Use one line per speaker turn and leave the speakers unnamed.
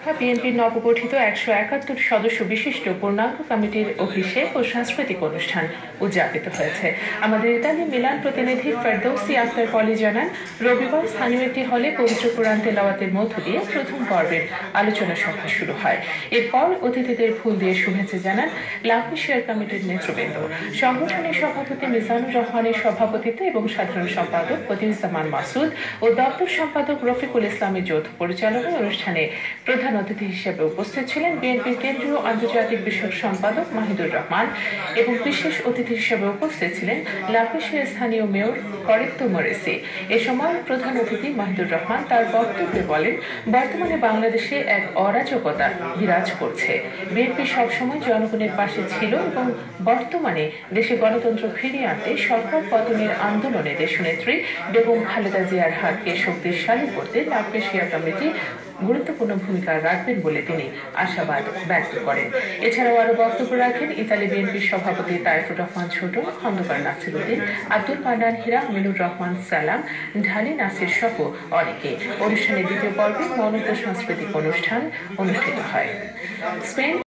উপলক্ষে বিএনপির নবগঠিত ১৭১ সদস্য বিশিষ্ট পূর্ণাঙ্গ কমিটির অভিষেক ও সাংস্কৃতিক অনুষ্ঠান উদযাপিত হয়েছে। আমাদের ইতালি মিলান প্রতিনিধি ফেরদৌসি আক্তার পলি জানান, রবিবার স্থানীয় একটি হলে পবিত্র কোরআন তেলাওয়াতের মধ্য দিয়ে প্রথম পর্বের আলোচনা সভা শুরু হয়। এরপর অতিথিদের ফুল দিয়ে শুভেচ্ছা জানান লাভেশিয়ার কমিটির নেতৃবৃন্দ। সংগঠনের সভাপতি মিজানুর রহমানের সভাপতিত্বে এবং সাধারণ সম্পাদক বদিউজ্জামান মাসুদ ও দপ্তর সম্পাদক রফিকুল ইসলামের যৌথ পরিচালনায় অনুষ্ঠানে প্রধান অতিথি হিসেবে উপস্থিত ছিলেন বিএনপির কেন্দ্রীয় আন্তর্জাতিক বিষয়ক সম্পাদক মাহিদুর রহমান এবং বিশেষ অতিথি হিসেবে উপস্থিত ছিলেন লাভেশিয়ার স্থানীয় মেয়র করেক্তো মোরেসি। এ সময় প্রধান অতিথি মাহিদুর রহমান তার বক্তব্যে বলেন, বর্তমানে বাংলাদেশে এক অরাজকতা বিরাজ করছে। বিএনপি সবসময় জনগণের পাশে ছিল এবং বর্তমানে দেশে গণতন্ত্র ফিরিয়ে আনতে সরকার পতনের আন্দোলনে দেশনেত্রী বেগম খালেদা জিয়ার হাতকে শক্তিশালী করতে লাভেশিয়া কমিটি গুরুত্বপূর্ণ ভূমিকা রাখবেন বলে তিনি আশাবাদ ব্যক্ত করেন। এছাড়াও আরো বক্তব্য রাখেন ইতালি বিএনপির সভাপতি তায়েফুর রহমান ছোট, খন্দকার নাসিরউদ্দিন, আব্দুল পান্নান হীরা, মিনুর রহমান সালাম, ঢালি নাসির সহ অনেকে। অনুষ্ঠানের দ্বিতীয় পর্বে মনোজ্ঞ সাংস্কৃতিক অনুষ্ঠান অনুষ্ঠিত হয়। স্পেন